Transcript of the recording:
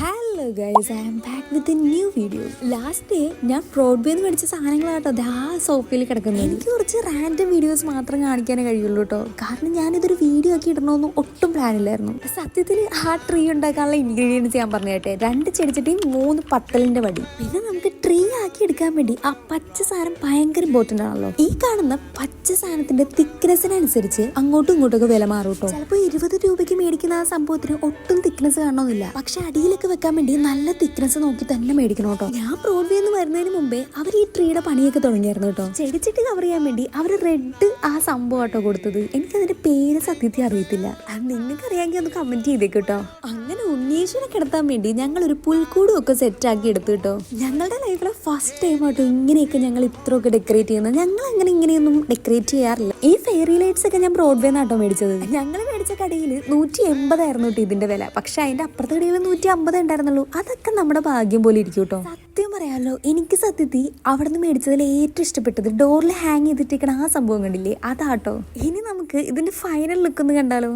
Hello guys, I am back with a new video. Last day ഞാൻ ബ്രോഡ്വേന്ന് മേടിച്ച സാധനങ്ങളാട്ടോ അത് ആ സോഫയിൽ കിടക്കുന്നത്. എനിക്ക് കുറച്ച് റാൻഡം വീഡിയോസ് മാത്രം കാണിക്കാനേ കഴിയുള്ളൂ കേട്ടോ. കാരണം ഞാനിതൊരു വീഡിയോ ആക്കി ഇടണമെന്നും ഒട്ടും പ്ലാൻ ഇല്ലായിരുന്നു. സത്യത്തിൽ ആ ട്രീ ഉണ്ടാക്കാനുള്ള ഇൻഗ്രീഡിയൻസ് ഞാൻ പറഞ്ഞു കേട്ടെ. 2 ചെടിച്ചട്ടിയും 3 പത്തലിന്റെ വടി. പിന്നെ നമുക്ക് ട്രീ ആക്കി എടുക്കാൻ വേണ്ടി ആ പച്ച സാധനം ഭയങ്കര ഇമ്പോർട്ടന്റ് ആണല്ലോ. ഈ കാണുന്ന പച്ച സാധനത്തിന്റെ തിക്നെസ്സിനനുസരിച്ച് അങ്ങോട്ടും ഇങ്ങോട്ടൊക്കെ വില മാറും കേട്ടോ. ചിലപ്പോൾ 20 രൂപയ്ക്ക് മേടിക്കുന്ന ആ സംഭവത്തിന് ഒട്ടും തിക്നെസ് കാണണമെന്നില്ല. പക്ഷെ അടിയിലൊക്കെ വെക്കാൻ വേണ്ടി നല്ല തിക്നെസ് നോക്കി തന്നെ മേടിക്കണം കേട്ടോ. ഞാൻ ബ്രോഡ്വേന്ന് വരുന്നതിന് മുമ്പേ അവർ ഈ ട്രീയുടെ പണിയൊക്കെ തുടങ്ങിയായിരുന്നു കേട്ടോ. ചെടിച്ചിട്ട് കവർ ചെയ്യാൻ വേണ്ടി അവർ റെഡ് ആ സംഭവം കേട്ടോ കൊടുത്തത്. എനിക്കതിന്റെ പേര് സത്യത്തിൽ അറിയത്തില്ല. അത് നിങ്ങൾക്ക് അറിയാമെങ്കിൽ ഒന്ന് കമന്റ് ചെയ്തേക്ക് കേട്ടോ. അങ്ങനെ ഉണ്ണീശ്വരനെ കിടത്താൻ വേണ്ടി ഞങ്ങൾ ഒരു പുൽക്കൂടും ഒക്കെ സെറ്റ് ആക്കി എടുത്തു കേട്ടോ. ഞങ്ങളുടെ ലൈഫിലെ ഫസ്റ്റ് ടൈം ആട്ടോ ഇങ്ങനെയൊക്കെ ഞങ്ങൾ ഇത്രയൊക്കെ ഡെക്കറേറ്റ് ചെയ്യുന്നത്. ഞങ്ങൾ അങ്ങനെ ഇങ്ങനെയൊന്നും ഡെക്കറേറ്റ് ചെയ്യാറില്ല. ഈ ഫെയറി ലൈറ്റ്സ് ഒക്കെ ഞാൻ ബ്രോഡ്വേന്നാട്ടോ മേടിച്ചത്. ഞങ്ങൾ മേടിച്ച കടയിൽ 180 ആയിരുന്നു കേട്ടോ ഇതിന്റെ വില. പക്ഷെ അതിന്റെ അപ്പുറത്തെ കടയിൽ 150 ഉണ്ടായിരുന്നുള്ളൂ. അതൊക്കെ നമ്മുടെ ഭാഗ്യം പോലെ ഇരിക്കും കേട്ടോ. സത്യം പറയാലോ, എനിക്ക് സത്യത്തിൽ അവിടെ നിന്ന് മേടിച്ചതിൽ ഏറ്റവും ഇഷ്ടപ്പെട്ടത് ഡോറിൽ ഹാങ് ചെയ്തിട്ടേക്കണ ആ സംഭവം കണ്ടില്ലേ, അതാട്ടോ. ഇനി നമുക്ക് ഇതിന്റെ ഫൈനൽ ലുക്ക് ഒന്ന് കണ്ടാലോ.